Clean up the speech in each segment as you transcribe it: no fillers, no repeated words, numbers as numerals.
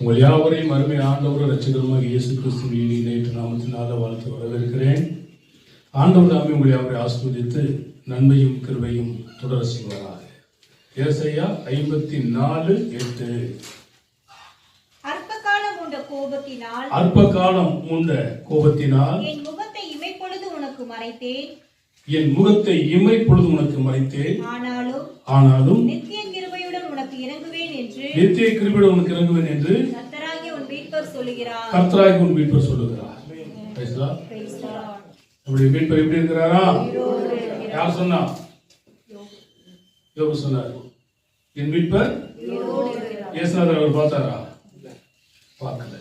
உங்கள் யாவரையும் அருமை ஆண்டவர் இரட்சகருமாக இயேசு கிறிஸ்துவின் இணையற்ற நாமத்தினால வாழ்த்து வரவேற்கிறேன். ஆண்டவர் தாமே உங்கள் யாவரை ஆசீர்வதித்து நன்மையும் கிருபையும் தொடர செய்வாராக. ஏசாயா 54:8. அற்ப காலம் உண்ட கோபத்தினால் என் முகத்தை இமைப்பொழுது உனக்கு மறைத்தேன். ஆனாலும் நித்திய கிருபையுடன் உனக்கு இறங்குவேன் என்று கர்த்தராகிய உன் மீட்பர் சொல்லுகிறார். அப்படி மீட்பர் எப்படி இருக்கிறாரா? யார் சொன்னா? யோபு சொன்னார். என் மீட்பர் இயேசுநாதர் அவர் பார்த்தாரா? பார்க்கல.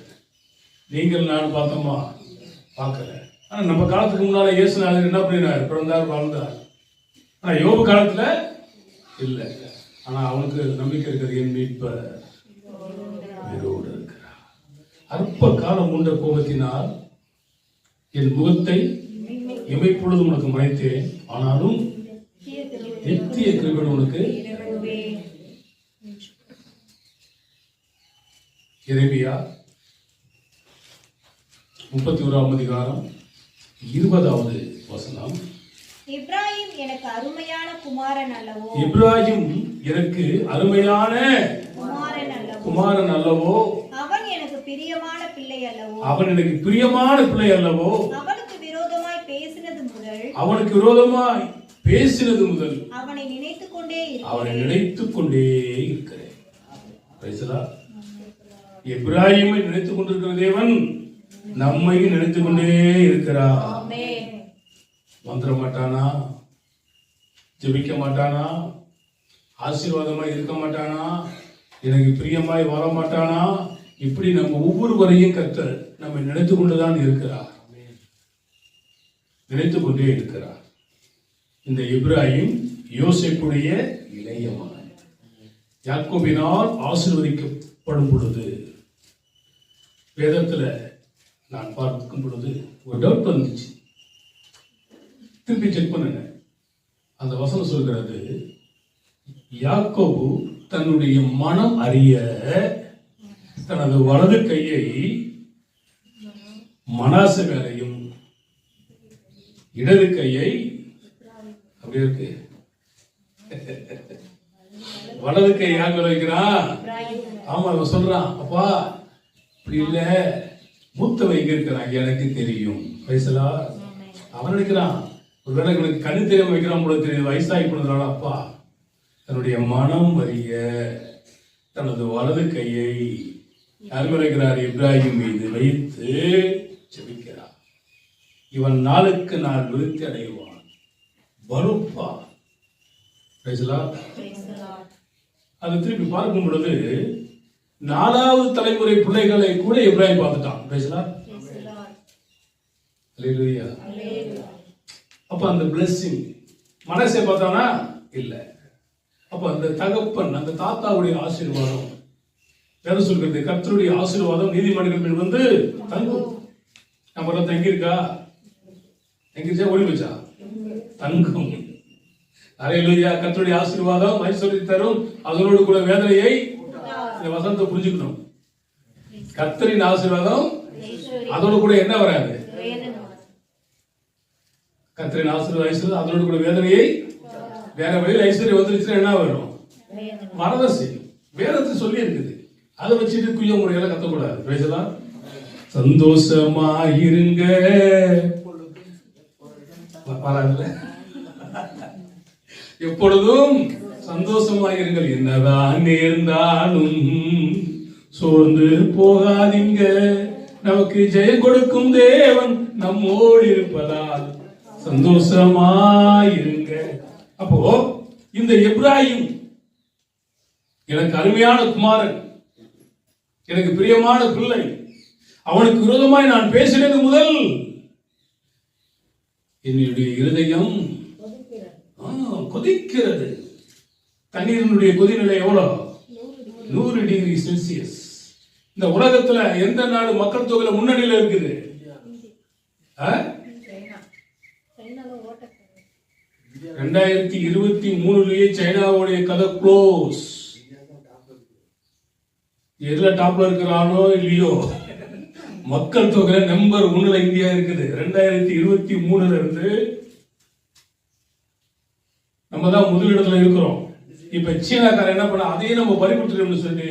நீங்கள் நான் பார்த்தோமா? பார்க்கல. ஆனா நம்ம காலத்துக்கு முன்னால இயேசுநாதர் என்ன பண்ணினார்? பிறந்தார், வாழ்ந்தார். ஆனா யோபு காலத்துல இல்ல. ஆனா அவனுக்கு நம்பிக்கை இருக்கிறது, என் மீட்பர் உயிரோடு இருக்கிறார். அற்ப காலம் உண்ட கோபத்தினால் என் முகத்தை இமைப்பொழுது உனக்கு மறைத்தேன். ஆனாலும் நித்திய கிருபை உனக்கு. எரேமியா 31ஆம் அதிகாரம் 20வது வசனம். இப்ராஹிம் எனக்கு அருமையான குமாரன் அல்லவோ, அவன் எனக்கு பிரியமான பிள்ளை அல்லவோ, அவனுக்கு விரோதமாய் பேசினது முதல் அவனை நினைத்துக் கொண்டே இருக்கிறேன். இப்ராஹிமை நினைத்துக் கொண்டிருக்கிற தேவன் நம்மையும் நினைத்துக் கொண்டே இருக்கிறார். வந்துட மாட்டானா? ஜெபிக்க மாட்டானா? ஆசீர்வாதமாய் இருக்க மாட்டானா? எனக்கு பிரியமாய் வாழ மாட்டானா? இப்படி நம்ம ஒவ்வொருவரையும் கர்த்தர் நம்மை நினைத்துக் கொண்டுதான் இருக்கிறார். நினைத்துக் கொண்டே இருக்கிறார். இந்த இப்ராஹிம் யோசேப்புடைய இளைய மகன். யாக்கோபினால் ஆசீர்வதிக்கப்படும் பொழுது வேதத்துல நான் பார்க்கும் பொழுது ஒரு டவுட் வந்துச்சு. திருப்பி செக் பண்ணுங்க. அந்த வசனம் சொல்கிறது, யாக்கோபு தன்னுடைய மனம் அறிய தனது வலது கையை மனாசே மேலையும் இடது கையை அப்படி இருக்கு. வலது கை யார் மேல வைக்கிறான்? ஆமா, அவன் சொல்றான், அப்பா இப்படி இல்ல, மூத்தவன் எங்க இருக்கிறான் எனக்கு தெரியும். வயசுலா அவன் நினைக்கிறான், ஒருவேளை எனக்கு கண்ணு தெரியாம வைக்கிறான் போல தெரியுது, வயசாகி போனதுனால அப்பா தன்னுடைய மனம் அறிய தனது வலது கையை யார் வைக்கிறார்? இப்ராஹிம் மீது வைத்து ஜெபிக்கிறார். இவன் நாளுக்கு நாள் விருத்தி அடைவான், வலுப்பா. அது திருப்பி பார்க்கும் பொழுது 4வது தலைமுறை பிள்ளைகளை கூட இப்ராஹிம் பார்த்துட்டான். அப்ப அந்த பிளெஸிங் மனசை பார்த்தானா? இல்ல. அப்ப அந்த தகப்பன், அந்த தாத்தாவுடைய ஆசீர்வாதம் வேற சொல்கிறது, கர்த்தருடைய ஆசீர்வாதம் நீதிமன்றங்கள் மேல் வந்து தங்கும். நம்ம எல்லாம் தங்கியிருக்கா? தங்கிருச்சா? ஓடி வச்சா? தங்கும். அல்லேலூயா. கர்த்தருடைய ஆசீர்வாதம் ஐஸ்வர்யத்தை தரும், அதனோடு கூட வேதனையை. இந்த வசனத்தை புரிஞ்சுக்கணும். கர்த்தரின் ஆசீர்வாதம் அதோடு கூட என்ன வராது? கர்த்தரின் ஆசீர்வாதம் அதனோடு கூட வேதனையை. வேற வழியில் ஐஸ்வர்யம் வந்துருச்சுன்னா என்ன வரும்? மரணம் செய்யும். வேதத்தை சொல்லி இருக்குது. அதை வச்சுட்டு குய்ய முறையெல்லாம் கத்தக்கூடாது. பேசலாம். சந்தோஷமாயிருங்க. எப்பொழுதும் சந்தோஷமாயிருங்கள், என்னதான் நேர்ந்தாலும் சோர்ந்து போகாதீங்க, நமக்கு ஜெயம் கொடுக்கும் தேவன் நம்மோடு இருப்பதால் சந்தோஷமாயிருங்க. அப்போ இந்த இப்ராஹிம் எனக்கு அருமையான குமாரன், எனக்கு பிரியமான பிள்ளை, அவனுக்கு விரோதமாய் நான் பேசினது முதல் என்னுடைய இருதயம் கொதிக்கிறது. தண்ணீரினுடைய கொதிநிலை எவ்வளவு? 100 டிகிரி செல்சியஸ். இந்த உலகத்துல எந்த நாடு மக்கள் தொகையில முன்னணியில இருக்குது? 2023 சைனாவுடைய கதை க்ளோஸ். எதுல டாப்ல இருக்கிறானோ இல்லையோ, மக்கள் தொகையில நம்பர் 1ல இந்தியா இருக்குது. 2023 இருந்து நம்ம தான் முதலிடத்துல இருக்கிறோம். இப்ப சீனாக்காரன் என்ன பண்ண, அதையே நம்ம பறிபுற்றுன்னு சொல்லி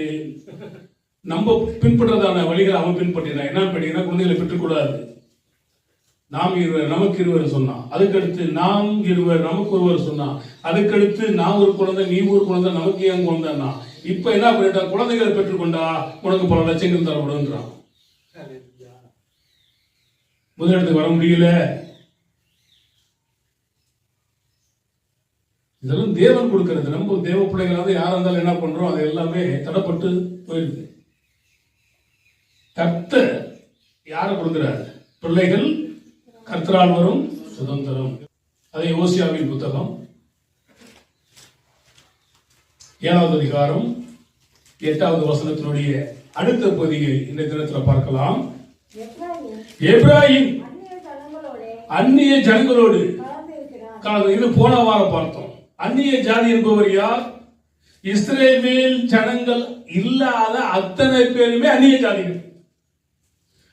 நம்ம பின்பற்றதான வழிகளை அவன் பின்பற்றினா என்ன பண்ணீங்கன்னா, குழந்தைகளை பெற்றுக்கூடாது. நாம் இருவர் நமக்கு இருவர் சொன்னான், அதுக்கடுத்து நாம் இருவர் நமக்கு ஒருவர் சொன்னான், அதுக்கடுத்து நான் ஒரு குழந்தை நீ ஒரு குழந்தை நமக்கு ஏன் குழந்தைன்னா, இப்ப என்ன பண்ணிட்டா, குழந்தைகளை பெற்றுக்கொண்டா உனக்கு பல லட்சங்கள் தரப்படுன்றான். முதலிடத்துக்கு வர முடியல. இதெல்லாம் தேவன் கொடுக்கிறது. நம்ம தேவ பிள்ளைகளாவது யாரா இருந்தாலும் என்ன பண்றோம், அது எல்லாமே தடப்பட்டு போயிடுது. கர்த்தர் யாரை கொடுக்கிறார்? பிள்ளைகள் கர்த்தரால் வரும் சுதந்திரம். அதை ஓசியாவின் புத்தகம் 7வது அதிகாரம் 8வது வசனத்தினுடைய அடுத்த பகுதியை இந்த தினத்தில் பார்க்கலாம். எப்ராயிம் அந்நிய ஜனங்களோடு கலந்து, இது போன வாரம் பார்த்தோம். அந்நிய ஜாதி என்பவர் யார்? இஸ்ரேல் ஜனங்கள் இல்லாத அத்தனை பேருமே அந்நிய ஜாதிகள்.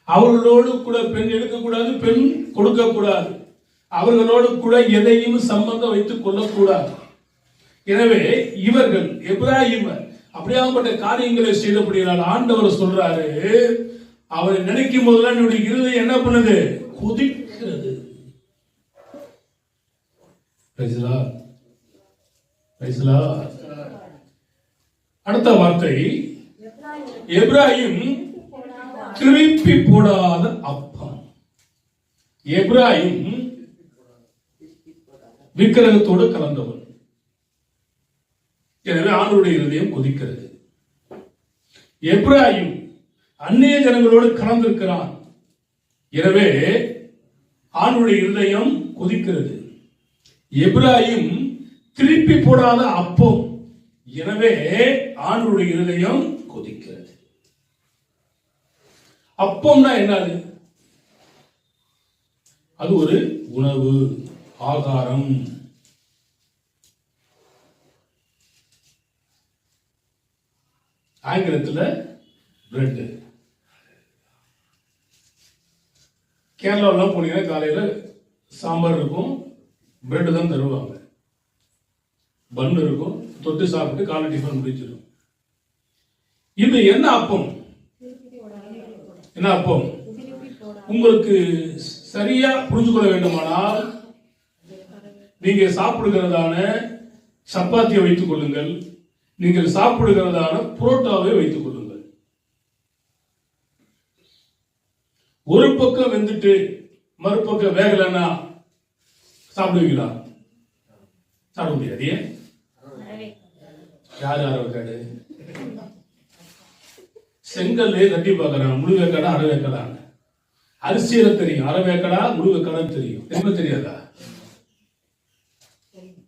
அவர்களோடு கூட பெண் எடுக்கக்கூடாது, பெண் கொடுக்க கூடாது, அவர்களோடு கூட எதையும் சம்பந்தம் வைத்துக் கொள்ளக்கூடாது. எனவே இவர்கள் எப்ராயிமர் அப்படியாப்பட்ட காரியங்களை செய்தபடியால் ஆண்டவர் சொல்றாரு, அவரை நினைக்கும் போதெல்லாம் என்னுடைய இருதயம் என்ன பண்ணுது? கொதிக்கிறது. அடுத்த வார்த்தை, எப்ராயிம் திருப்பி போடாத அப்பம். எப்ராயிம் விக்கிரகத்தோடு கலந்தவன். எனவே ஆண்டவருடைய இருதயம் கொதிக்கிறது. எப்ராயிம் அந்நிய ஜனங்களோடு கலந்திருக்கிறான். எனவே ஆண்டவருடைய இருதயம் கொதிக்கிறது. எப்ராயிம் திருப்பி போடாத அப்பம். எனவே ஆண்டவருடைய இருதயம் கொதிக்கிறது. அப்பம்னா என்னது? அது ஒரு உணவு, ஆகாரம். ஆங்கிலத்தில் பிரெட். கேரளாவெல்லாம் போனீங்கன்னா காலையில சாம்பார் இருக்கும், பிரெட் தான் தருவாங்க, பன் இருக்கும், தொட்டு சாப்பிட்டு காலை டிஃபன் முடிச்சிடும். இது என்ன அப்பம்? என்ன அப்பம்? உங்களுக்கு சரியா புரிஞ்சு கொள்ள வேண்டுமானால் நீங்க சாப்பிடுகிறதான சப்பாத்தியை வைத்துக் கொள்ளுங்கள், நீங்கள் சாப்பிடுகிறதான புரோட்டாவை வைத்துக் கொள்ளுங்கள். ஒரு பக்கம் வெந்துட்டு மறுபக்கம் வேகலன்னா சாப்பிடுவீங்களா? சாப்பிட முடியாது. ஏன்? யாரு அரவேக்காடு? செங்கல்லே தட்டி பார்க்கறாங்க, முழு வேக்காடா அரை வேக்காடா? அரிசியில தெரியும் அரை வேக்காடா முழு வேக்காடான்னு தெரியும். என்ன தெரியாதா?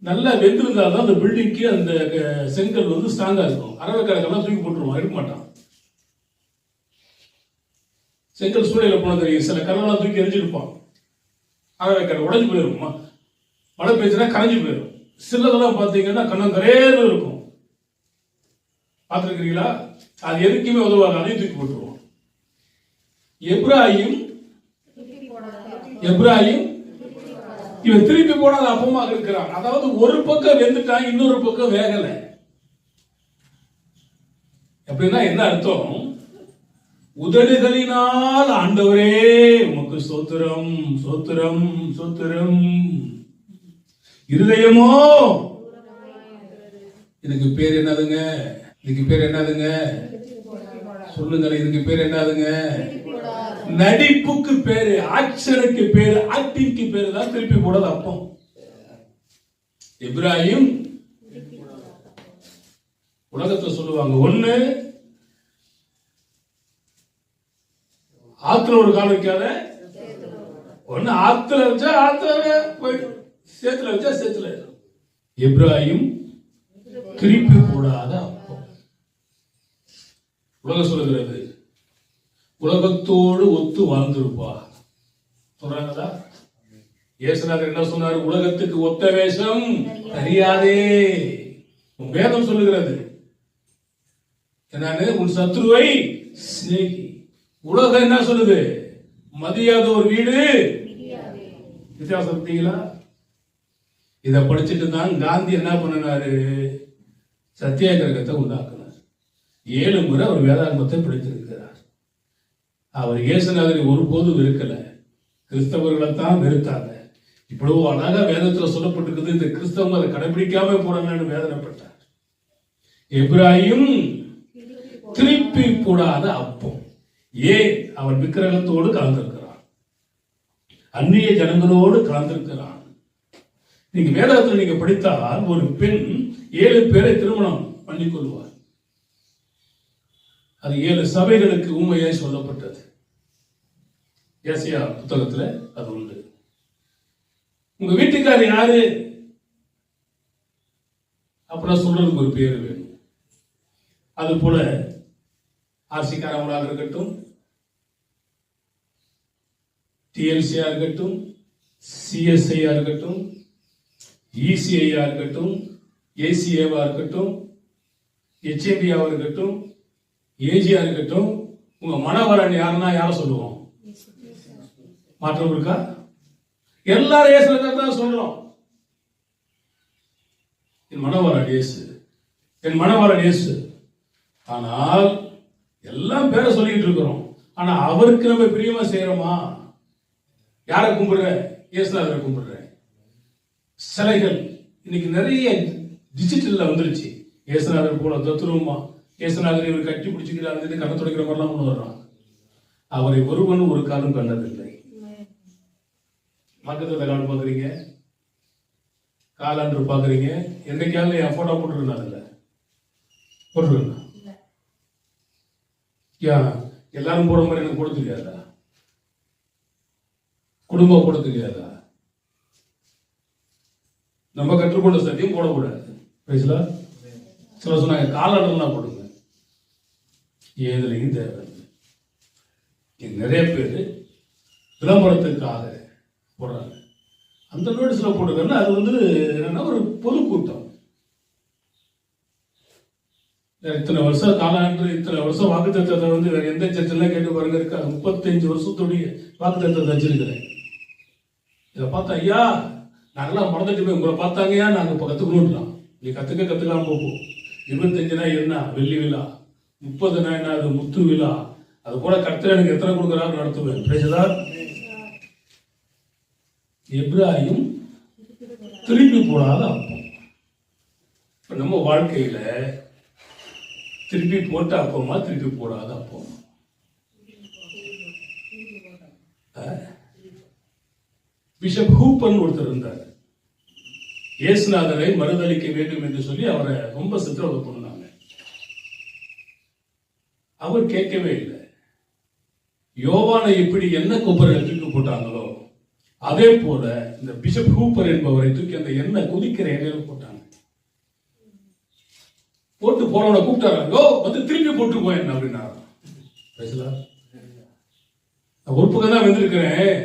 நல்லா வெந்திருந்தாதான் அந்த பில்டிங்க்கு அந்த செங்கல் வந்து ஸ்ட்ராங்கா இருக்கும். அரை வேக்காடுக்கெல்லாம் தூக்கி போட்டுருவான், எடுக்க மாட்டான். செங்கல் சூழல போன தெரியும், சில கல்லெல்லாம் தூக்கி எரிஞ்சிருப்பான். அரை வேக்காடு உடஞ்சு போயிருக்குமா, மழை பெய்ச்சுனா கரைஞ்சு போயிடும். சிலதெல்லாம் பார்த்தீங்கன்னா கண்ணம் கரையேறு இருக்கும். பார்த்துருக்கிறீங்களா? அது எதுக்குமே உதவாது, அதையும் தூக்கி போட்டுருவோம். எப்ராயிம் இவன் திருப்பி போடாத அப்பமாக இருக்கிறான். அதாவது ஒரு பக்கம் வெந்துட்டான், இன்னொரு பக்கம் வேகல. அப்படின்னா என்ன அர்த்தம்? உதடுகளினால் ஆண்டவரே உமக்கு ஸ்தோத்திரம் ஸ்தோத்திரம் ஸ்தோத்திரம், இருதயமோ இதுக்கு பேர் என்னதுங்க? இதுக்கு பேர் என்னதுங்க? சொல்லுங்க. இதுக்கு பேர் என்னதுங்க? நடிப்புக்கு பேரு, ஆக்ஷனுக்கு பேரு, ஆக்டிங்க்கு பேரு தான் திருப்பி போடாத அப்பம். எப்ராயிம் உலகத்தை சொல்லுவாங்க, ஒண்ணு ஆத்துல ஒரு கால் வைக்காத, ஒண்ணு ஆத்துல வச்சா ஆத்துல போயிடும், சேத்துல வச்சா சேத்துல. எப்ராயிம் திருப்பி போடாத அப்பம். உலகம் சொல்லுகிறது உலகத்தோடு ஒத்து வாழ்ந்திருப்பா சொல்றாங்களா? இயேசுநாதர் என்ன சொன்னார்? உலகத்துக்கு ஒத்த வேஷம் தெரியாதே. வேதம் சொல்லுகிறது என்னன்னு, உன் சத்ருவை சிநேகி. உலகம் என்ன சொல்லுது? மதியாத ஒரு வீடு. வித்தியாசம் பார்த்தீங்களா? இதை படிச்சுட்டு தான் காந்தி என்ன பண்ணினாரு? சத்தியாகிரகத்தை உண்டாக்குனார். 7 முறை அவர் வேதாகமத்தை படித்திருக்கிறார். அவர் இயேசுநாதரை ஒருபோதும் வெறுக்கல, கிறிஸ்தவர்களை தான் வெறுத்தாங்க. இவ்வளவு அழகா வேதத்துல சொல்லப்பட்டிருக்குது, இந்த கிறிஸ்தவங்க அதை கடைபிடிக்காம போறாங்கன்னு வேதனைப்பட்டார். எப்ராயிம் திருப்பி போடாத அப்பம். ஏன்? அவன் விக்கிரகத்தோடு கலந்திருக்கிறான், அந்நிய ஜனங்களோடு கலந்திருக்கிறான். நீங்க வேதத்தில் நீங்க படித்தால் ஒரு பெண் 7 பேரை திருமணம் பண்ணிக் கொள்வார். அது 7 சபைகளுக்கு உண்மையாய் சொல்லப்பட்டது. ஏசாயா புத்தகத்துல அது உண்டு. உங்க வீட்டுக்காரர் யாரு அப்புறம் சொல்றதுக்கு ஒரு பேர் வேணும். அது போல ஆர்சிக்காரவங்களாக இருக்கட்டும், டிஎல்சியா இருக்கட்டும், சிஎஸ்ஐயா இருக்கட்டும், இசிஐயா இருக்கட்டும், ஏசிஏவா இருக்கட்டும், ஹெச்ஏபியா இருக்கட்டும், ஏஜியா இருக்கட்டும், உங்க மனவரன் யாருன்னா யார சொல்லுவோம்? மாற்றம் இருக்கா? எல்லாரும் இயேசுல தான் சொல்றோம். என் மனவரன் இயேசு, என் மனவரன் இயேசு. ஆனால் எல்லாம் பேரை சொல்லிட்டு இருக்கிறோம். ஆனா அவருக்கு நம்ம பிரியமா செய்யறோமா? யாரை கும்பிடுற? இயேசுநாதரை கும்பிடுற. சிலைகள் இன்னைக்கு நிறைய டிஜிட்டல்ல வந்துருச்சு. இயேசுநாதர் போல தத்துருவமா இயேசுநாதரை இவர் கட்டி பிடிச்சிக்கிறார், கண்ணை துடைக்கிற மாதிரிலாம் கொண்டு வர்றான். அவரை ஒருவனும் ஒரு காலம் கண்டதில்லை. பக்கத்துல கால் பாக்குறீங்க, காலாண்டு பாக்குறீங்க. என்னைக்காவது என் போட்டோ போட்டுருந்தாங்கல்ல? போட்டுருந்தா எல்லாரும் போட மாதிரி எனக்கு போட தெரியாதா? குடும்பம் போட தெரியாதா? நம்ம கற்றுக்கொண்ட சத்தியம் போடக்கூடாது. சில சொன்னாங்க காலாண்டெல்லாம் போடுங்க. ஏதுலையும் தேவை. நிறைய பேர் விளம்பரத்துக்காக போடுறாங்க. அந்த நோட்டீஸ்ல போட்டுக்கன்னா அது வந்து என்னன்னா ஒரு பொதுக்கூட்டம். இத்தனை வருஷம் காலாண்டு, இத்தனை வருஷம் வாக்குத்தத்தத்தை வந்து வேற எந்த சர்ச்செல்லாம் கேட்டு பாருங்க இருக்கா? 35 வருஷத்துடைய வாக்குத்தத்தத்தை வச்சிருக்கிறேன். இதை பார்த்தா ஐயா நாங்கெல்லாம் மறந்துட்டு போய் உங்களை பார்த்தாங்கயா நாங்க இப்ப கத்துக்கணும்லாம். நீ கத்துக்காம போகும். 25னா என்ன? வெள்ளி விழா. 30னா என்ன? அது முத்து விழா. அது கூட கர்த்தர் எனக்கு எத்தனை கொடுக்குறாரு நடத்துவேன். பேசுதா? எப்ராயிம் திருப்பி போடாத அப்பம். இப்ப நம்ம வாழ்க்கையில திருப்பி போட்ட அப்பமா, திருப்பி போடாத அப்பமா? பிஷப் ஹூப்பன் ஒருத்தர் இருந்தார். இயேசுநாதரை மறுதளிக்க வேண்டும் என்று சொல்லி அவரை ரொம்ப சித்திரவதை பண்ணாங்க. அவர் கேட்கவே இல்லை. யோவானை இப்படி என்ன கொப்பரை தூக்கி போட்டாங்களோ அதே போல இந்த பிஷப் ஹூப்பர் என்பவரை தூக்கி அந்த எண்ணெய் கொதிக்கிற எண்ணெயில போட்டாங்க. போட்டு போறவனை கூப்பிட்டாரோ வந்து திருப்பி போட்டு போயேன் அப்படின்னா, ஒரு பக்கம் தான் வந்திருக்கிறேன்,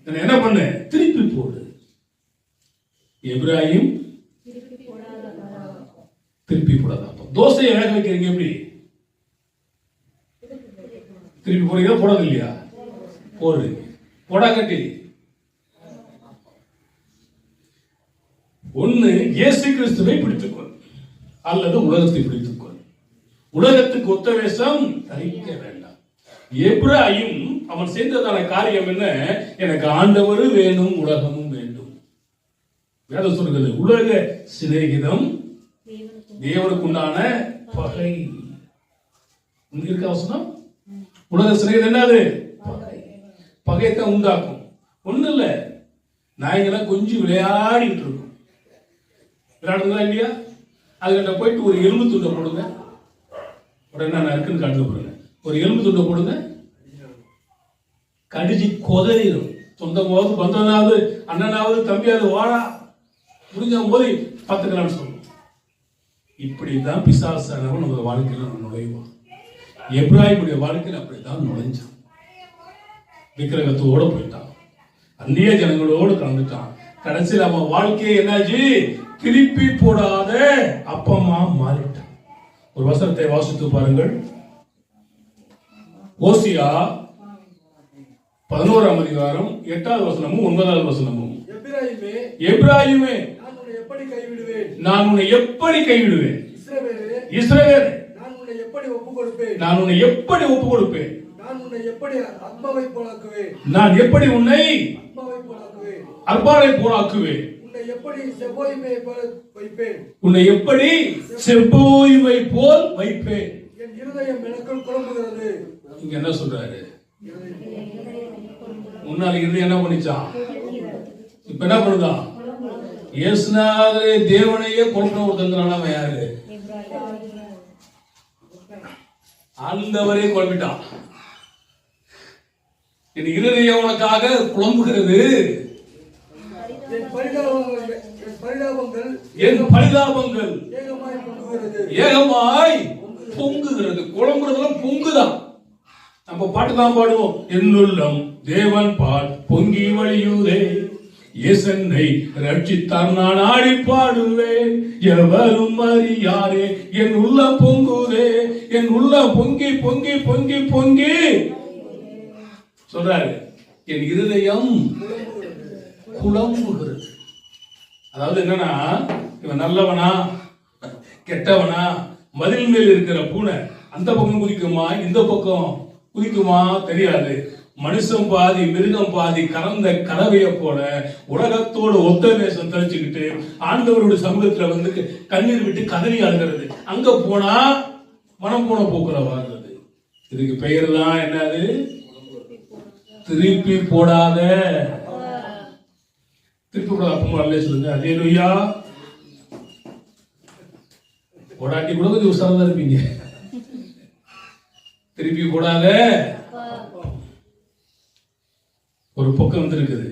என்ன பண்ண? திருப்பி போடு. எப்ராயிம் திருப்பி போடாத. தோசையை வேக வைக்கிறீங்க எப்படி? திருப்பி போடுறீங்க, போடாது இல்லையா? போடுறீங்க. போடா கட்டி ஒண்ணு இயேசு கிறிஸ்துவை பிடித்துக்கொள் அல்லது உலகத்தை பிடித்துக்கொள். உலகத்துக்கு ஒத்த வேஷம் தரிக்க வேண்டாம். எப்ராயிம் அவன் செய்ததான காரியம் என்ன? எனக்கு ஆண்டவர் வேணும், உலகமும் வேண்டும். வேதம் சொல்கிறது உலக சிநேகிதம் தேவனுக்கு உண்டான பகை. இருக்க அவசரம். உலக சிநேகிதம் என்னது? பகையத்தான் உண்டாக்கும். ஒண்ணு இல்ல, நாய்கெல்லாம் கொஞ்சம் விளையாடிட்டு இருக்கும். விளையாடுங்களா இல்லையா? அதுகிட்ட போயிட்டு ஒரு எலும்பு துண்டை போடுங்க. உடனே நான் இருக்குன்னு காட்டுல போடுங்க. ஒரு எலும்பு துண்டை போடுங்க, கடிச்சு கொதறிடும். சொந்தமாவது பந்தனாவது அண்ணனாவது தம்பியாவது வாழா முடிஞ்ச போது 10 கிராம் சொல்லும். இப்படிதான் பிசாசானவன் நம்ம வாழ்க்கையில நுழைவான். எப்ராயிமுடைய வாழ்க்கையில் அப்படித்தான் நுழைஞ்சான். விக்கிரகத்தோட போயிட்டான், அந்நிய ஜனங்களோடு கலந்துட்டான். கடைசியில் அவன் வாழ்க்கையை என்னாச்சு? திருப்பி போடாத அப்பமா மாறிட்டான். ஒரு வசனத்தை வாசித்து பாருங்கள். ஓசியா 11ஆம் அதிகாரம் 8வது வசனமும் 9வது வசனமும். எப்பிராயீமே, நான் உன்னை எப்படி கைவிடுவேன்? இஸ்ரவேலே, நான் உன்னை எப்படி ஒப்புக் கொடுப்பேன்? நான் எப்படி உன்னை அர்பாரை போலாக்குவேன்? உன்னை எப்படி செப்போய்மை போல் வைப்பேன்? இங்க என்ன சொல்றாரு? முன்னாடி இருந்து என்ன பண்ணிச்சான், இப்ப என்ன பண்ணுதான்? இயேசுநாதரே தேவனையே குழப்பம் ஒருத்தங்கிறான். யாரு? ஆண்டவரே குழம்பிட்டான். என் இருதயம் உனக்காக குழம்புகிறது, என் பரிதாபங்கள் ஏகமாய் பொங்குகிறது. குழம்புறதுலாம் பொங்குதான். நம்ம பாட்டு தான் பாடுவோம். என்னுள்ளம் தேவன் பாட் பொங்கி வழியுதே, இயேசன்னை ரட்சித்தார் நான் ஆடி பாடுவேன். எவரும் அறியாரே என் உள்ளம் பொங்குதே, என் உள்ளம் பொங்கி பொங்கி பொங்கி பொங்கி சொல்றாரு. என் இருதயம் குழம்புகிறது. அதாவது என்னன்னா, இவன் நல்லவனா கெட்டவனா? மதில் மேல் இருக்கிற பூனை அந்த பக்கம் குதிக்குமா இந்த பக்கம் குதிக்குமா தெரியாது. மனுஷன் பாதி மிருகம் பாதி கலந்த கலவைய போல உலகத்தோடு ஒத்த வேஷம் தரிச்சுக்கிட்டு ஆண்டவருடைய சமூகத்துல வந்து கண்ணீர் விட்டு கதறி அழுகிறது. அங்க போனா மனம் போன போக்குல வாழ்றது. இதுக்கு பெயர் தான் என்னது? திருப்பி போடாத. திருப்பி போடாத. அப்பமா அல்லே சொல்லுங்க. அல்லேலூயா. போடாட்டி கூட கொஞ்சம் உஷாரா இருப்பீங்க. திருப்பி போடாத. ஒரு பக்கம் வந்திருக்குது.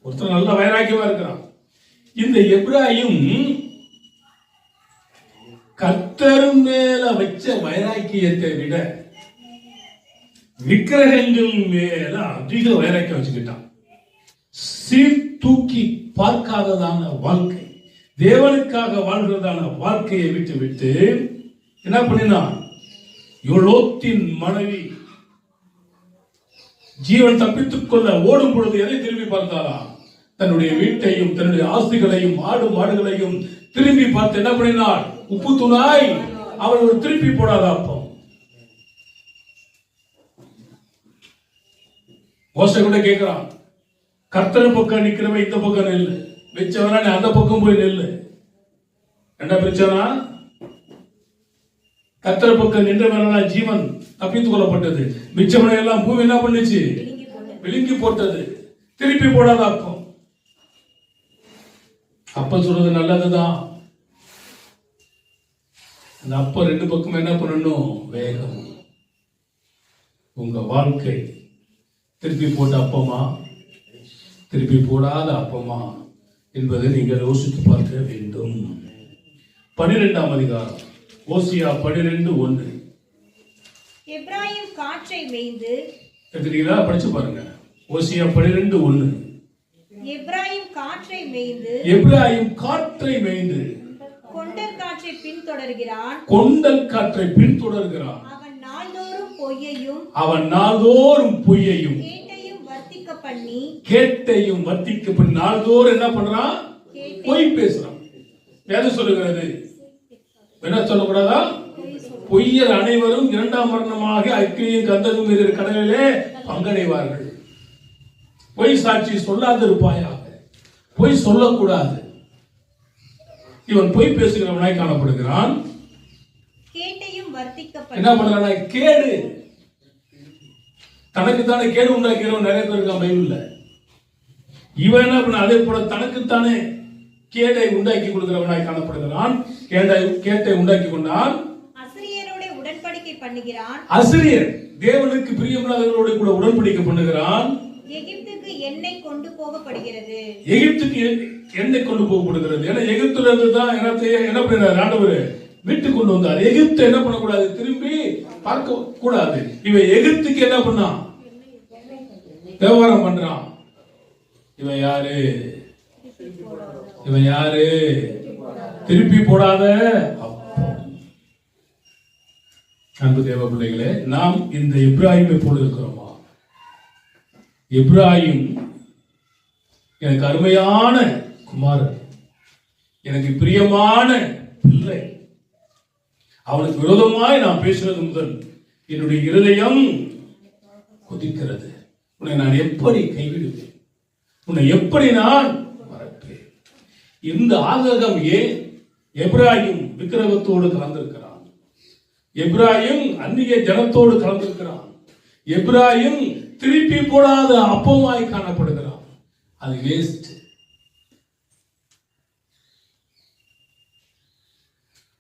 ஒருத்தர் நல்ல வைராக்கியமா இருக்கிறான். இந்த எப்ராயிம் கர்த்தர் மேல வச்ச வைராக்கியத்தை விட விக்கிரகங்கள் மேல அதிக வைராக்கியம் வச்சுக்கிட்டான். சீர்தூக்கி பார்க்காததான வாழ்க்கை, தேவனுக்காக வாழ்கிறதான வாழ்க்கையை விட்டு விட்டு என்ன பண்ணினான்? யோலோத்தின் மனைவி ஜீவன் தப்பித்துக் கொள்ள ஓடும் பொழுது எதை திரும்பி பார்த்தாரா? தன்னுடைய வீட்டையும் தன்னுடைய ஆஸ்திகளையும் ஆடு மாடுகளையும் திரும்பி பார்த்து என்ன பண்ணினார்? உப்பு துணாய் அவள் ஒரு திருப்பி போடாத அப்பம். மோசே கூட கேட்கிறான், கர்த்தர் பக்கம் நிக்கிறவன் இந்த பக்கம் நெல்லு, வச்சவனா நீ அந்த பக்கம் போய் நெல்லு. என்ன பிரச்சனை? கர்த்தர் பக்கம் நின்றவனா ஜீவன் தப்பித்துக் கொள்ளப்பட்டது. மிச்சமனை எல்லாம் பூமி என்ன பண்ணுச்சு? விழுங்கி போட்டது. திருப்பி போடாத அப்பம். அப்பம் சொல்றது நல்லதுதான். அந்த அப்பம் ரெண்டு பக்கம் என்ன பண்ணணும்? வேகம். உங்க வாழ்க்கை திருப்பி போட்ட அப்பமா திருப்பி போடாத அப்பமா என்பதை நீங்கள் யோசித்து பார்க்க வேண்டும். 12ஆம் அதிகாரம் ஓசியா 12:1. எப்ராயிம் காற்றை மேய்ந்து, எடுத்துட்டீங்களா? படிச்சு பாருங்க. ஓசியா 12:1. எப்ராயிம் காற்றை மேய்ந்து, எப்ராயிம் காற்றை மேய்ந்து கொண்டல் காற்றை பின்தொடர்கிறான். கொண்டல் காற்றை பின்தொடர்கிறான். அவன் நாள்தோறும் பொய்யையும், அவன் நாள்தோறும் பொய்யையும் கேட்டையும் வர்த்திக்க பண்ணி, கேட்டையும் வர்த்திக்க பண்ணி நாள்தோறும் என்ன பண்றான்? பொய் பேசுறான். வேதம் சொல்லுகிறது என்ன சொல்லக்கூடாதா? பொய்யர் அனைவரும் இரண்டாம் மரணமாக அக்கினியும் கந்தகம் இருக்கிற கடலிலே பங்கடைவார்கள். பொய் சாட்சி சொல்லாதிருப்பாயாக. பொய் சொல்லக்கூடாது. இவன் பொய் பேசுகிறவனாய் காணப்படுகிறான். கேட்டையும் வர்த்திக்க என்ன பண்றான்? கேடு. தனக்குத்தானே கேடு உண்டாக்கிறவன் நிறைய பேர் இருக்கான் பைபிள்ல. இவன் என்ன பண்ண? அதே போல தனக்குத்தானே கேடை உண்டாக்கி கொடுக்கிறவனாய் காணப்படுகிறான். கேட்டை உண்டாக்கி கொண்டான். அசிரியரோட உடன்படிக்கை பண்ணுகிறான். அசிரியர் தேவனுக்கு பிரியமில்லாதவர்களோடு கூட உடன்படிக்கை பண்ணுகிறான். எகிப்துக்கு எண்ணெய் கொண்டு போகப்படுகிறது. எகிப்துக்கு எண்ணெய் கொண்டு போகப்படுகிறது. ஏன்னா எகிப்துல இருந்து தான் என்ன பண்ணார்? ஆண்டவர் வீட்டு கொண்டு வந்தார். எகிப்து என்ன பண்ணக்கூடாது? திரும்பி பார்க்க கூடாது. இவன் எகிப்துக்கு என்ன பண்ணான்? வியாபாரம் பண்றான். இவன் யாரு? இவன் யாரு? திருப்பி போடாத அப்பம். அன்பு தேவ பிள்ளைகளே, நாம் இந்த இப்ராஹிமை போல இருக்கிறோமா? இப்ராஹிம் எனக்கு அருமையான குமாரன், எனக்கு பிரியமான பிள்ளை. அவனுக்கு விரோதமாய் நான் பேசுறது முதல் என்னுடைய இருதயம் கொதிக்கிறது. உன்னை நான் எப்படி கைவிடுவேன்? உன்னை எப்படி நான் மறப்பேன்? இந்த ஆதகம் ஏன்? எப்ராஹிம் விக்கிரகத்தோடு கலந்திருக்கிறான். எப்ராஹிம் அந்நிய ஜனத்தோடு கலந்திருக்கிறான். எப்ராஹிம் திருப்பி போடாத அப்பமாய் காணப்படுகிறான். அது வேஸ்ட்.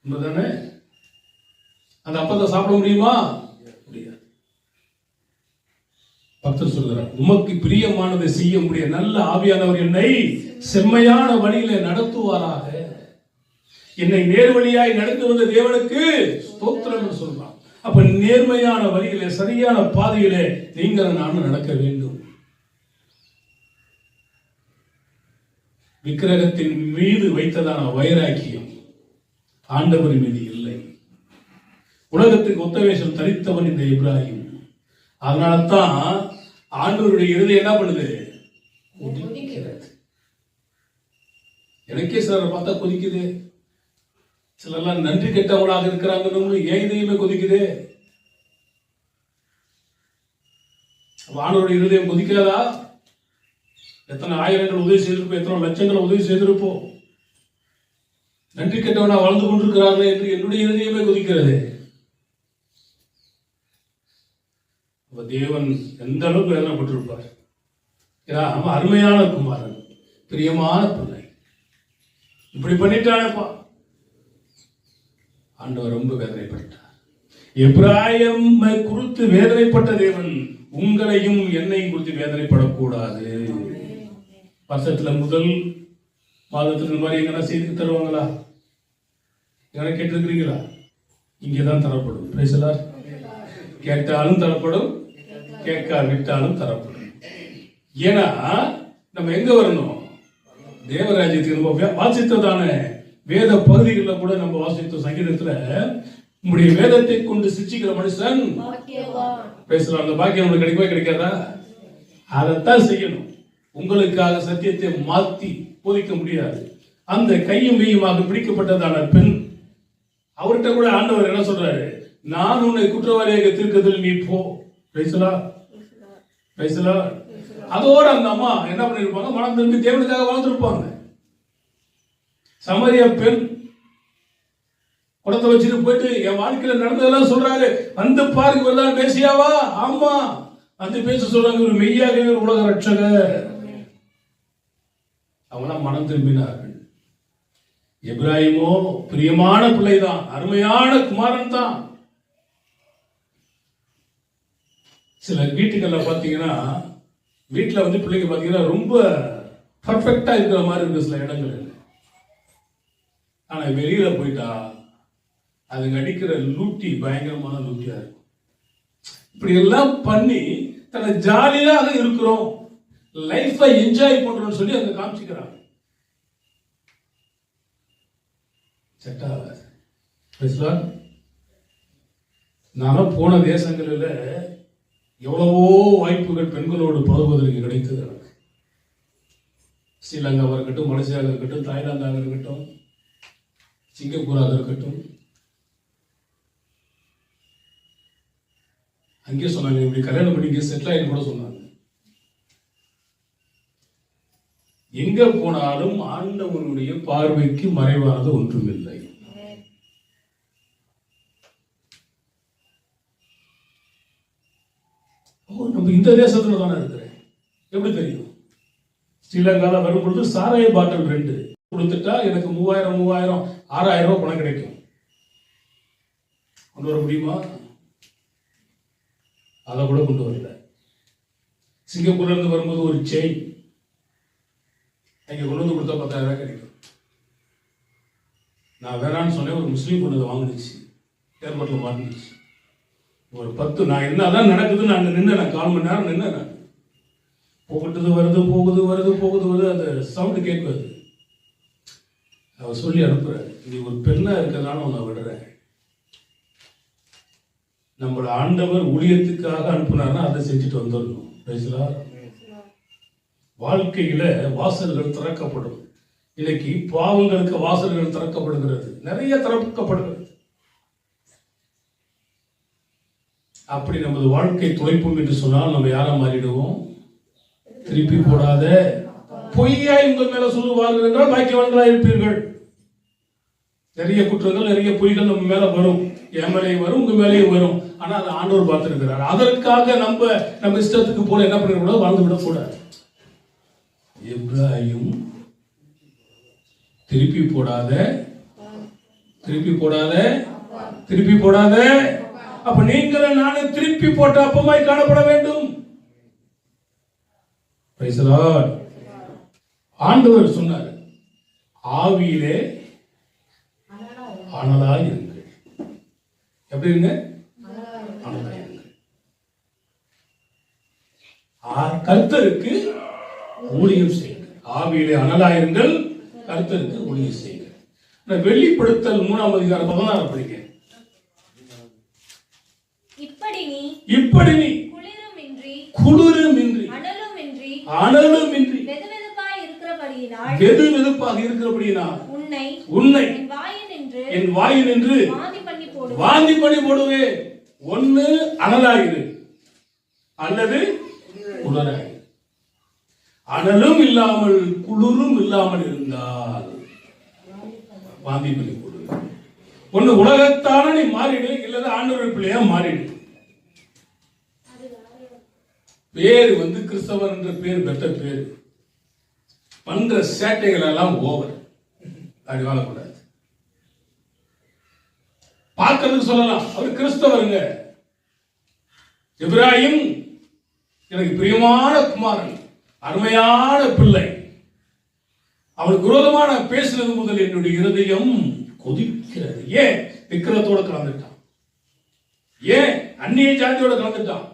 உண்மைதானே? அந்த அப்பத்தை சாப்பிட முடியுமா? முடியாது. பக்தர் சொல்கிறார், உமக்கு பிரியமானதை செய்ய முடிய நல்ல ஆவியானவர் என்னை செம்மையான வழியில நடத்துவாராக. என்னை நேர்வழியாய் நடந்து வந்த தேவனுக்கு ஸ்தோத்திரம் சொல்றான். அப்ப நேர்மையான வழியிலே, சரியான பாதையிலே நீங்கள் நானும் நடக்க வேண்டும். விக்கிரகத்தின் மீது வைத்ததான வைராக்கியம் ஆண்டவரின் மீது இல்லை. உலகத்துக்கு ஒத்த வேஷம் தரித்தவன் இந்த இப்ராஹிம். அதனால்தான் ஆண்டவருடைய இருதயம் என்ன பண்ணுது? கொதிக்கிறது. எனக்கே சிலர் பார்த்தா கொதிக்குது. சிலர்லாம் நன்றி கெட்டவங்களாக இருக்கிறாங்கன்னு ஏன் இதயமே கொதிக்குது? ஆண்டவருடைய இருதயம் கொதிக்காதா? எத்தனை ஆயிரங்கள் உதவி செய்திருப்போம், எத்தனை லட்சங்கள் உதவி செய்திருப்போம். நன்றி கெட்டவனா வாழ்ந்து கொண்டிருக்கிறார்கள் என்று என்னுடைய இருதயமே கொதிக்கிறது. தேவன் எந்த அளவுக்கு வேதனைப்பட்டிருப்பார். அவன் அருமையான குமாரன், பிரியமான பிள்ளை, இப்படி பண்ணிட்டானப்பா. ஆண்டவர் ரொம்ப வேதனைப்பட்டார். எப்ராஹிமை குறித்து வேதனைப்பட்ட தேவன் உங்களையும் என்னையும் குறித்து வேதனைப்படக்கூடாது. வருஷத்துல முதல் மாதத்துல இந்த மாதிரி எங்கன்னா செய்து தருவாங்களா? எங்கன்னா கேட்டிருக்கிறீங்களா? இங்கேதான் தரப்படும். பிரைசலார். கேட்டாலும் தரப்படும், கேட்காவிட்டாலும் தரப்படும். ஏன்னா நம்ம எங்க வரணும்? தேவராஜ்யத்துக்கு. நம்ம வாசித்ததான வேத பகுதிகளில் கூட நம்ம வாசித்த சங்கீதத்துல உங்களுடைய வேதத்தை கொண்டு சிச்சிக்கிற மனுஷன் பேசலாம். அந்த பாக்கியம் உங்களுக்கு கிடைக்கவே கிடைக்காதா? அதைத்தான் செய்யணும். உங்களுக்காக சத்தியத்தை மாத்தி போதிக்க முடியாது. அந்த கையும் மெய்யுமாக பிடிக்கப்பட்டதான பெண், அவர்கிட்ட கூட ஆண்டவர் என்ன சொல்றாரு? நான் உன்னை குற்றவாளியாக தீர்க்கதில் நீ போ. பேசலாம் பேசலாம். அதோட அந்த அம்மா என்ன பண்ணிருப்பாங்க? மனம் திரும்பி தேவனுக்காக வாழ்ந்திருப்பாங்க. சமரிய பெண் குடத்தை வச்சுட்டு போயிட்டு என் வாழ்க்கையில நடந்ததெல்லாம் சொல்றாரு. வந்து பாருங்க, வரலாம் பேசியாவா? ஆமா, வந்து பேச சொல்றாங்க. ஒரு மெய்யாகவே ஒரு உலக ரட்சகர். அவங்களாம் மனம் திரும்பினார்கள். எப்ராஹிமோ பிரியமான பிள்ளைதான், அருமையான குமாரன் தான். சில வீட்டுகள்ல பாத்தீங்கன்னா, வீட்டுல வந்து பிள்ளைங்க பாத்தீங்கன்னா ரொம்ப பர்ஃபெக்டா இருக்கிற மாதிரி இருக்கு சில இடங்கள். ஆனா வெளியில போயிட்டா அதுங்க அடிக்கிற லூட்டி பயங்கரமான லூட்டியா இருக்கும். இப்படி எல்லாம் பண்ணி தன்னை ஜாலியாக இருக்கிறோம், லைஃபை என்ஜாய் பண்றோம்னு சொல்லி அங்க காமிச்சுக்கிறாங்க. நானும் போன தேசங்களில் எவ்வளவோ வாய்ப்புகள் பெண்களோடு பழகுவதற்கு கிடைத்தது எனக்கு. ஸ்ரீலங்காவாக இருக்கட்டும், மலேசியாவாக இருக்கட்டும், தாய்லாந்தாக இருக்கட்டும், சிங்கப்பூராக இருக்கட்டும். அங்கே சொன்னாங்க, இப்படி கல்யாணம் பண்ணி செட்டில் ஆகி கூட சொன்னாங்க. எங்க போனாலும் ஆண்டவனுடைய பார்வைக்கு மறைவானது ஒன்றுமில்லை. நம்ம இந்த தேசத்துல தானே இருக்கிறேன். எப்படி தெரியும்? ஸ்ரீலங்கால வரும்பொழுது சாராய பாட்டில் 2 கொடுத்துட்டா எனக்கு 3000 6000 ரூபாய் பணம் கிடைக்கும். கொண்டு வர முடியுமா? அதை கூட கொண்டு வரல. சிங்கப்பூர்ல இருந்து வரும்போது ஒரு செயின் அங்கே கொண்டு வந்து கொடுத்தா 10,000 ரூபாய் கிடைக்கும். நான் வேணான்னு சொன்னேன். ஒரு முஸ்லீம் பொண்ணு வாங்கிடுச்சு, ஏர்போர்ட்ல மாட்டிடுச்சு. ஒரு 10 நான் என்னதான் நடக்குதுன்னு அங்க நின்று நான் 1/4 மணி நேரம் நின்று நான் போகட்டுது வருது போகுது வருது போகுது வருது அந்த சவுண்டு கேட்குது. அவர் சொல்லி அனுப்புறாரு, நீ ஒரு பெண்ணா இருக்கிறதால உன்னை விடுறேன். நம்மள ஆண்டவர் ஊழியத்துக்காக அனுப்புனார்னா அதை செஞ்சுட்டு வந்துடணும். Praise the Lord. வாழ்க்கையில வாசல்கள் திறக்கப்படும். இன்னைக்கு பாவங்களுக்கு வாசல்கள் திறக்கப்படுகிறது, நிறைய திறக்கப்படுகிறது. அப்படி நமது வாழ்க்கை துளைப்போம் என்று சொன்னால் நம்ம யாரா மாறிடுவோம்? திருப்பி போடாத பொய்யாய் உங்கள் மேல சொல்லுவார்கள் என்றால் பாக்கியவான்களா இருப்பீர்கள். நிறைய குற்றங்கள், நிறைய பொய்கள் நம்ம மேல வரும், என் மேலேயும் வரும், உங்க மேலேயும் வரும். ஆனா அதை ஆண்டவர் பார்த்திருக்கிறார். அதற்காக நம்ம இஷ்டத்துக்கு போல என்ன பண்ணிடக்கூடாது, வாழ்ந்து விடக்கூடாது. எப்ராஹிம் திருப்பி போடாத, திருப்பி போடாத, திருப்பி போடாத. அப்ப நீங்கள் நானும் திருப்பி போட்ட அப்பமாய் காணப்பட வேண்டும். Praise the Lord. ஆண்டவர் சொன்னார், ஆவியிலே அனலாய் இருங்கள். எப்படி இருங்க? அனலாய் இருங்கள். கர்த்தருக்கு ஊழியம் செய்யுங்கள். ஆவியிலே அனலாய் இருங்கள், கர்த்தருக்கு ஊழியம் செய்யுங்கள். வெளிப்படுத்தல் 3ஆம் அதிகாரம் 16 படிங்க. இப்படி நீ குளிருமின்றி அனலுமின்றி வெதுவெதுப்பாக இருக்கிறபடியினால் உன்னை என் வாயினின்று வாந்தி பண்ணி போடுவேன். ஒன்னு அனலாயிரு அல்லது குளிராயிரு. அனலும் இல்லாமல் குளிரும் இல்லாமல் இருந்தால் வாந்தி பண்ணி போடுவேன். ஒன்னு உலகத்தான நீ மாறிடு, இல்லது ஆண்டவர் பிள்ளையா மாறிடு. பேரு கிறிஸ்தவர் என்ற பேர் பெற்ற பேரு. பண்ற சேட்டைகள் எல்லாம் ஓவர். அப்படி வாழக்கூடாது. பார்க்கறதுக்கு சொல்லலாம் அவர் கிறிஸ்தவருங்க. எப்ராஹிம் எனக்கு பிரியமான குமாரன், அருமையான பிள்ளை. அவருக்கு விரோதமான பேசுனது முதல் என்னுடைய இருதயம் கொதிக்கிறது. ஏன்? விக்கிரத்தோட கலந்துட்டான். ஏன்? அந்நிய ஜாதியோட கலந்துட்டான்.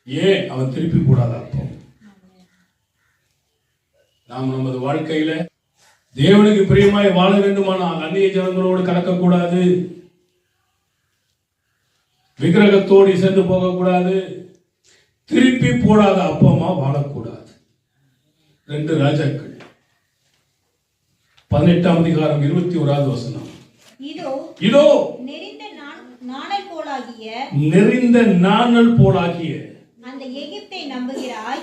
ஏன்? அவன் திருப்பி போடாத அர்த்தம். நாம் நமது வாழ்க்கையில தேவனுக்கு பிரியமாய் வாழ வேண்டுமானால் அந்நிய ஜனங்களோடு கலக்கக்கூடாது, விக்கிரகத்தோடு சேர்ந்து போகக்கூடாது, திருப்பி போடாத அப்பமா வாழக்கூடாது. 2 ராஜாக்கள் 18ஆம் அதிகாரம் 21வது வசனம். இதோ நெறிந்த நாணல் போலாகிய அந்த எகிப்தை நம்புகிறாய்.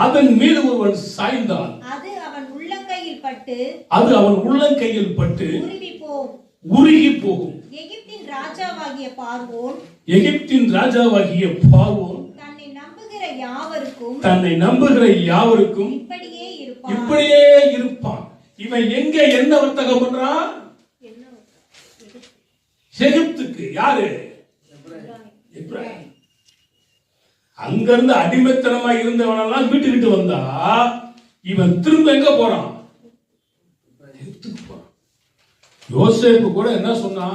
அதன் மேல் ஒருவன் சாய்ந்தால் அது அவன் உள்ளங்கையில் பட்டு உருகி போகும். எகிப்தின் ராஜாவாகிய பார்வோன் தன்னை நம்புகிற யாவருக்கும் இப்படியே இருப்பான். இவன் எங்க என்ன வர்த்தகம் பண்றான்? எகிப்துக்கு. யாரு? அங்கிருந்து அடிமைத்தனமா இருந்தவனெல்லாம் வீட்டுக்கிட்டு வந்தா இவன் திரும்ப எங்க போறான்? எகிப்துக்கு போறான். யோசேப்பு கூட என்ன சொன்னா,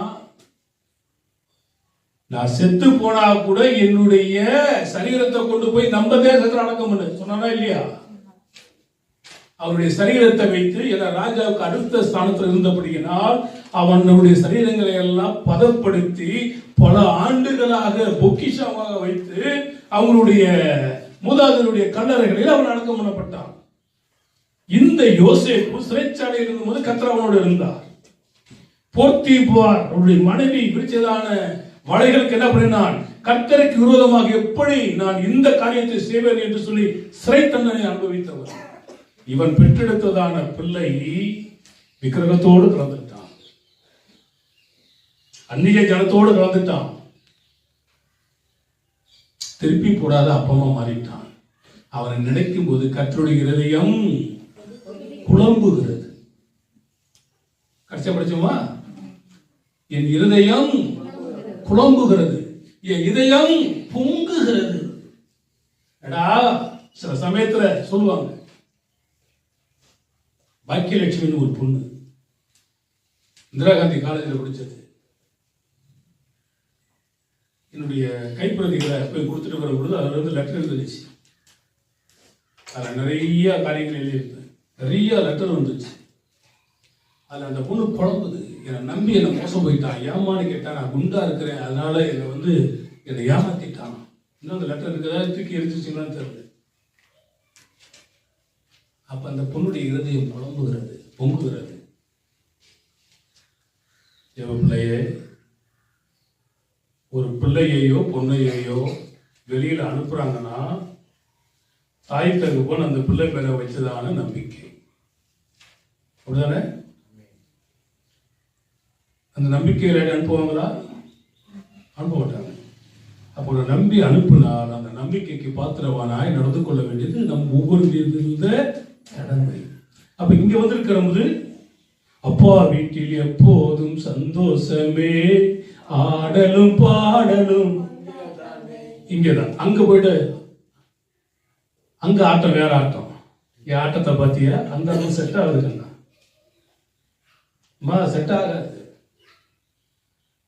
நான் செத்து போனா கூட என்னுடைய சரீரத்தை கொண்டு போய் நம்ம தேசத்துல அடக்கம் பண்ணு சொன்னானா இல்லையா? அவருடைய சரீரத்தை வைத்து என ராஜாவுக்கு அடுத்த ஸ்தானத்தில் இருந்தபடியினால் அவனுடைய சரீரங்களை எல்லாம் பதப்படுத்தி பல ஆண்டுகளாக பொக்கிஷமாக வைத்து அவங்களுடைய மூதாதையருடைய கல்லறைகளில் அவன் அடக்கம் பண்ணப்பட்டான். இந்த யோசேப்பு சிறைச்சாலையில் இருந்தபோது கர்த்தர் அவனோடு இருந்தார். போர்த்திபார் அவருடைய மனைவி விரிச்சதான வலைகளுக்கு என்ன பண்ணினான்? கர்த்தருக்கு விரோதமாக எப்படி நான் இந்த காரியத்தை செய்வேன் என்று சொல்லி சிறை தண்டனை அனுபவித்தவர். இவன் பெற்றெடுத்ததான பிள்ளை விக்கிரகத்தோடு கலந்துட்டான், அந்நிய ஜனத்தோடு கலந்துட்டான், திருப்பி போடாத அப்பமா மாறிட்டான். அவனை நினைக்கும் போது கர்த்தருடைய இருதயம் குழம்புகிறது. கடைசியா படிச்சோமா? என் இருதயம் குழம்புகிறது, என் இதயம் பொங்குகிறது. சில சமயத்துல சொல்லுவாங்க, பாக்கியலட்சுமின்னு ஒரு பொண்ணு இந்திரா காந்தி காலேஜில் படிச்சது. என்னுடைய கைப்பிரதிகளை போய் கொடுத்துட்டு வரும் பொழுது அதுல இருந்து லெட்டர் இருந்துச்சு. அதில் நிறைய காரியங்கள் எழுதியிருப்பேன், நிறைய லெட்டர் வந்துச்சு. அதில் அந்த பொண்ணு குழம்புது, என்னை நம்பி என்னை மோசம் போயிட்டான், ஏமான்னு கேட்டான், நான் குண்டா இருக்கிறேன், அதனால என்னை ஏமாத்திட்டான். இன்னும் அந்த லெட்டர் இருக்கிறதா தூக்கி எரிச்சிச்சிங்களான்னு தெரியல. அப்ப அந்த பொண்ணுடைய இருதயம் புலம்புகிறது, பொங்குகிறது. பிள்ளையே, ஒரு பிள்ளையையோ பொண்ணையோ வெளியில அனுப்புறாங்கன்னா தாய் தகப்பன் அந்த பிள்ளை மேல வச்சதான நம்பிக்கை, அப்படிதானே? அந்த நம்பிக்கையில அனுப்புவாங்களா? அனுப்ப மாட்டாங்க. அப்போ நம்பி அனுப்பினால் அந்த நம்பிக்கைக்கு பாத்திரவானாய் நடந்து கொள்ள வேண்டியது நம் ஒவ்வொரு இருந்த கடமை. அப்ப இங்க வந்திருக்கிற போது அப்பா வீட்டில் எப்போதும் சந்தோஷமே, ஆடலும் பாடலும். இங்கதான். அங்க போயிட்டு அங்க ஆட்டம் வேற ஆட்டம். என் ஆட்டத்தை பாத்தியா? அந்த ஆட்டம் செட் ஆகுதுன்னா செட் ஆகாது.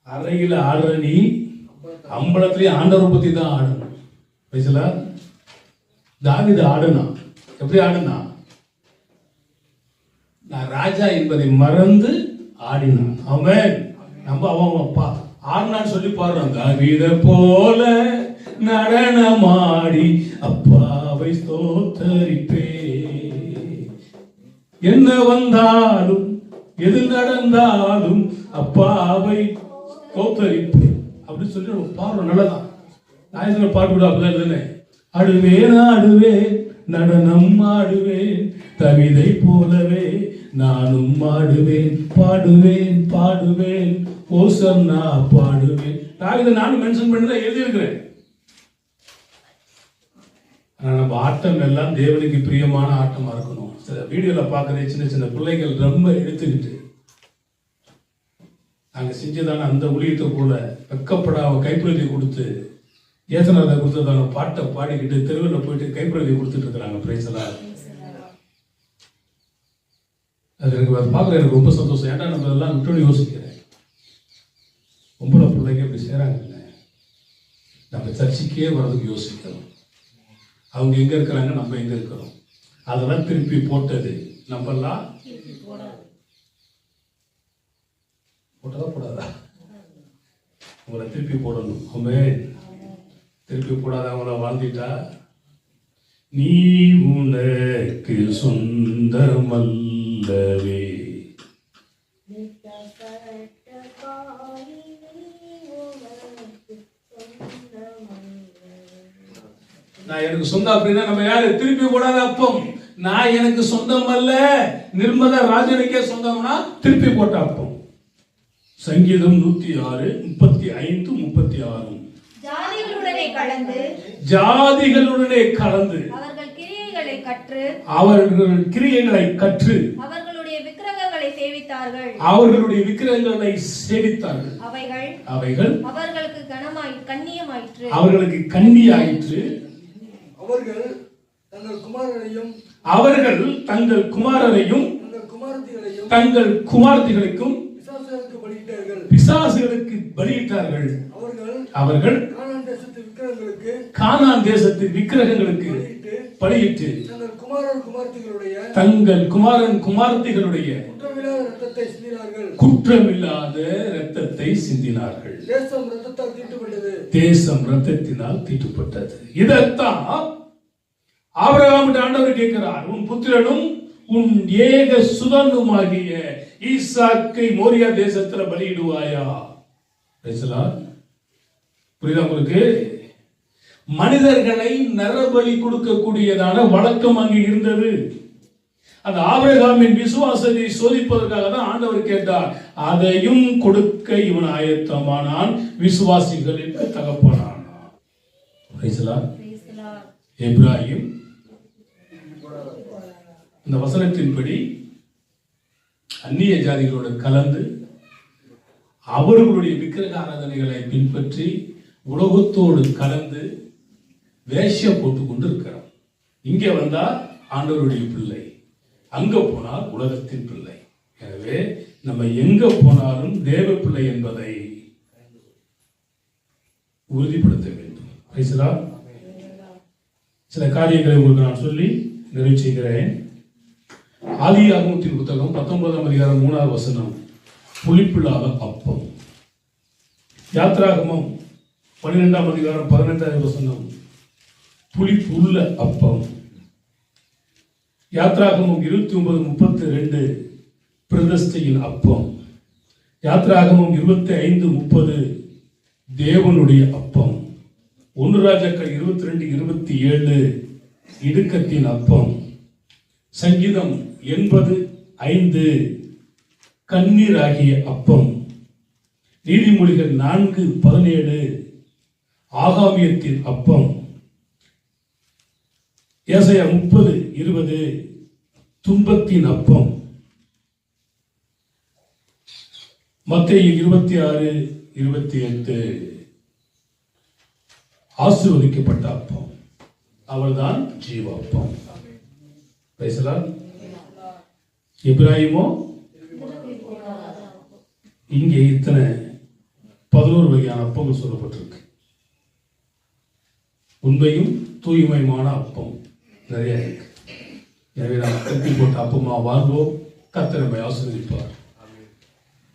அறையில ஆடுற நீ அம்பலத்திலேயே ஆண்டவரை பத்தி தான் ஆடணும். பேசல தாவீது ஆடுனா எப்படி ஆடுனா? நான் ராஜா என்பதை மறந்து ஆடினான். அவன் நம்ம அவன் ஆடினான்னு சொல்லி பாடுறான். தாவீத போல நடனமாடி அப்பாவை ஸ்தோத்தரிப்பே, என்ன வந்தாலும் எது நடந்தாலும் அப்பாவை ஸ்தோத்தரிப்பே அப்படின்னு சொல்லி நம்ம பாடுறோம். நல்லதான். நான் பாட்டு விட அப்படிதான் இல்லைன்னு ஆடுவேன் ஆடுவேன் நடனம் ஆடுவேன் கவிதை போலவே நானும் ஆடுவேன் பாடுவேன் பாடுவேன் ஓசன்னா பாடுவேன். நான் இதை நானும் மென்ஷன் பண்ணி தான் எழுதியிருக்கிறேன். நம்ம ஆட்டம் எல்லாம் தேவனுக்கு பிரியமான ஆட்டமா இருக்கணும். சில வீடியோல பாக்குற சின்ன சின்ன பிள்ளைகள் ரொம்ப எடுத்துக்கிட்டு நாங்க செஞ்சதான அந்த ஊழியத்தை போல வெக்கப்படாம கைப்பிரதி கொடுத்து ஏசனாத கொடுத்ததான பாட்டை பாடிக்கிட்டு தெருவில் போயிட்டு கைப்பிரதி கொடுத்துட்டு இருக்கிறாங்க. பிரைஸ்லாம் அது எனக்கு பார்க்குற எனக்கு ரொம்ப சந்தோஷம். ஏன்னா நம்ம எல்லாம் விட்டு யோசிக்கிறேன். பொம்பளை பிள்ளைங்க இப்படி செய்கிறாங்கல்ல, நம்ம சர்ச்சைக்கே வர்றதுக்கு யோசிக்கிறோம். அவங்க எங்க இருக்கிறாங்க, நம்ம எங்க இருக்கிறோம், அதெல்லாம் திருப்பி போட்டது நம்ம எல்லாம் போட்டதா போடாதா? உங்களை திருப்பி போடணும். ஆமென். திருப்பி போடாத அவங்கள வாழ்ந்துட்டா நீ உனக்கு சொந்தமல்லவே. நான் எனக்கு சொந்தம் அப்படின்னா நம்ம யாரு? திருப்பி போடாத அப்பம். நான் எனக்கு சொந்தம் அல்ல, நிர்மலா ராஜனுக்கே சொந்தம்னா திருப்பி போட்ட அப்பம். சங்கீதம் 106 35 36. ஜாதிகளுடனே கலந்து ஜாதிகளுடனே கலந்து அவர்கள் கிரியைகளை கற்று அவர்களுடைய விக்கிரகங்களை சேவித்தார்கள். அவைகள் அவர்களுக்கு கண்ணியமாயிற்று. அவர்கள் தங்கள் குமாரரையும் தங்கள் குமாரத்திகளுக்கும் பிசாசுகளுக்கு பலியிட்டார்கள். அவர்கள் கானான் தேசத்து விக்கிரகங்களுக்கு பலியிட்டு தங்கள் குமாரத்திகளுடைய குற்றமில்லாத இரத்தத்தை சிந்தினார்கள். தேசம் இரத்தத்தினால் தீட்டுப்பட்டது. இதைத்தான் ஆபிரகாம் ஆண்டவர் கேட்கிறார். உன் புத்திரனும் உன் ஏக சுதனுமாகிய ஈசாக்கை மோரியா தேசத்துல பலியிடுவாயா? புரியுதா உங்களுக்கு? மனிதர்களை நரபலி கொடுக்கக்கூடியதான வழக்கம் அங்கு இருந்தது. அந்த ஆபிரகாமின் விசுவாசத்தை சோதிப்பதற்காக தான் ஆண்டவர் கேட்டார். அதையும் கொடுக்க இவன் ஆயத்தமானான், விசுவாசிகளுக்கு தகப்பனானான். எப்ராஹிம் இந்த வசனத்தின்படி அந்நிய ஜாதிகளோடு கலந்து அவர்களுடைய விக்கிரக ஆராதனைகளை பின்பற்றி உலகத்தோடு கலந்து வேஷம் போட்டுக் கொண்டு இருக்கிறார். இங்க வந்தா ஆண்டவருடைய பிள்ளை, அங்க போனால் உலகத்தின் பிள்ளை. எனவே நம்ம எங்க போனாலும் தேவ பிள்ளை என்பதை உறுதிப்படுத்த வேண்டும். சில காரியங்களை உங்களுக்கு நான் சொல்லி நிறைவு செய்கிறேன். ஆதியாகமத்தின் புத்தகம் 19ஆம் அதிகாரம் 3ஆவது வசனம். புளிப்பில்லாத அப்பம். யாத்திராகமம் 12ஆம் அதிகாரம் 15வது வசனம் புளிப்புள்ள அப்பம். யாத்திராகமம் 29:32 பிரதிஷ்டையின் அப்பம். யாத்திராகமம் 25:30 தேவனுடைய அப்பம். 1 ராஜாக்கள் 22:27 இடுக்கத்தின் அப்பம். சங்கீதம் 80:5 கண்ணீராகிய அப்பம். நீதிமொழிகள் 4:17 ஆகாமியத்தின் அப்பம். ஏசாயா 30:20 துன்பத்தின் அப்பம். மத்தேயு 26:28 ஆசீர்வதிக்கப்பட்ட அப்பம். அவள்தான் ஜீவ அப்பம். இப்ராஹிமோ இங்கே இத்தனை 11 வகையான அப்பங்கள் சொல்லப்பட்டிருக்கு. உண்மையும் தூய்மையுமான அப்பம் நிறைய இருக்கு. எனவே நாம் கட்டி போட்ட அப்பமா வாழ்வோம். கர்த்தர் நம்மை ஆசீர்வதிப்பார்.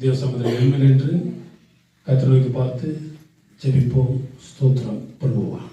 தேவ சமூகத்தில் எழுந்து நின்று கர்த்தரை நோக்கி பார்த்து ஜெபிப்போம், ஸ்தோத்திரம் பண்ணுவோம்.